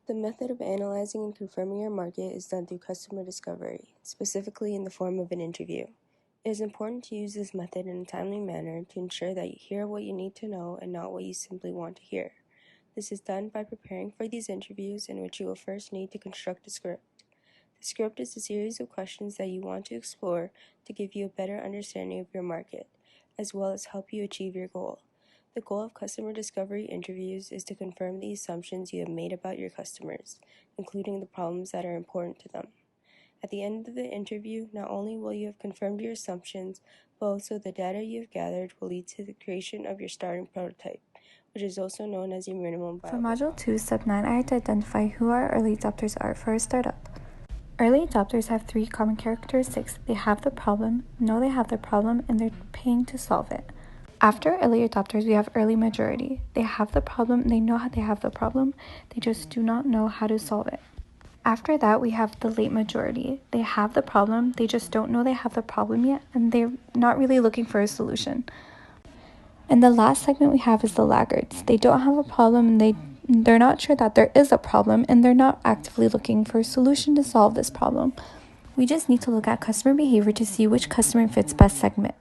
The method of analyzing and confirming your market is done through customer discovery, specifically in the form of an interview. It is important to use this method in a timely manner to ensure that you hear what you need to know and not what you simply want to hear. This is done by preparing for these interviews, in which you will first need to construct a script. The script is a series of questions that you want to explore to give you a better understanding of your market, as well as help you achieve your goal. The goal of customer discovery interviews is to confirm the assumptions you have made about your customers, including the problems that are important to them. At the end of the interview, not only will you have confirmed your assumptions, but also the data you have gathered will lead to the creation of your starting prototype, which is also known as your minimum viable. For Module 2, Step 9, I had to identify who our early adopters are for a startup. Early adopters have 3 common characteristics. They have the problem, know they have the problem, and they're paying to solve it. After early adopters, we have early majority. They have the problem, they know how they have the problem, they just do not know how to solve it. After that, we have the late majority. They have the problem, they just don't know they have the problem yet, and they're not really looking for a solution. And the last segment we have is the laggards. They don't have a problem, and they're not sure that there is a problem, and they're not actively looking for a solution to solve this problem. We just need to look at customer behavior to see which customer fits best segment.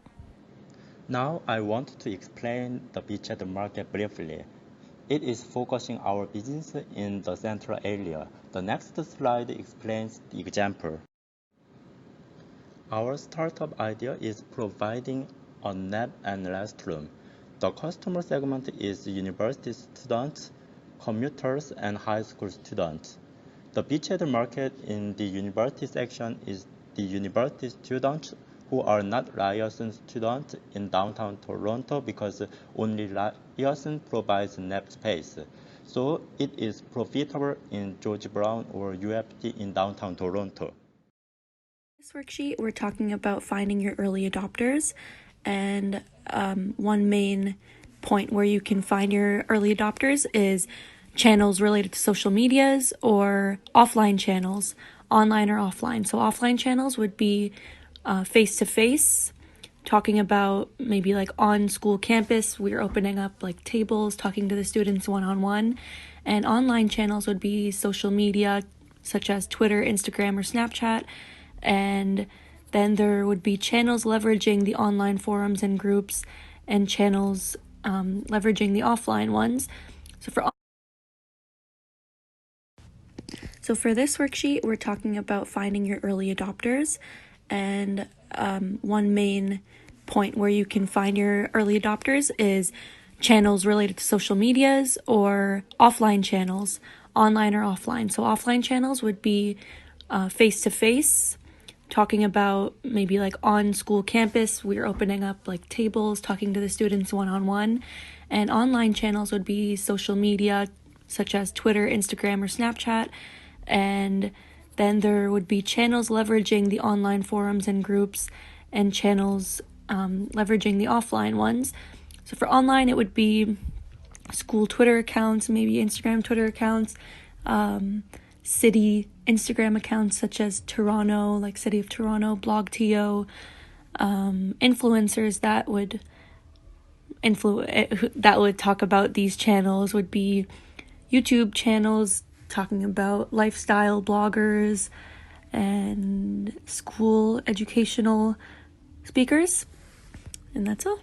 Now I want to explain the beachhead market briefly. It is focusing our business in the central area. The next slide explains the example. Our startup idea is providing a nap and restroom. The customer segment is university students, commuters, and high school students. The beachhead market in the university section is the university students who are not Ryerson students in downtown Toronto because only Ryerson provides nap space. So it is profitable in George Brown or UFT in downtown Toronto. In this worksheet, we're talking about finding your early adopters, and one main point where you can find your early adopters is channels related to social medias or offline channels, online or offline. So offline channels would be face-to-face, talking about maybe like on school campus, we're opening up like tables, talking to the students one-on-one. And online channels would be social media, such as Twitter, Instagram, or Snapchat. And then there would be channels leveraging the online forums and groups, and channels leveraging the offline ones. So for this worksheet, we're talking about finding your early adopters, and one main point where you can find your early adopters is channels related to social medias or offline channels, online or offline. So offline channels would be face-to-face, talking about maybe like on school campus, we're opening up like tables, talking to the students one-on-one. And online channels would be social media, such as Twitter, Instagram, or Snapchat. And then there would be channels leveraging the online forums and groups, and channels leveraging the offline ones. So for online, it would be school Twitter accounts, maybe Instagram Twitter accounts, city Instagram accounts such as Toronto, like City of Toronto, BlogTO, influencers that would talk about these channels would be YouTube channels talking about lifestyle bloggers and school educational speakers. And that's all.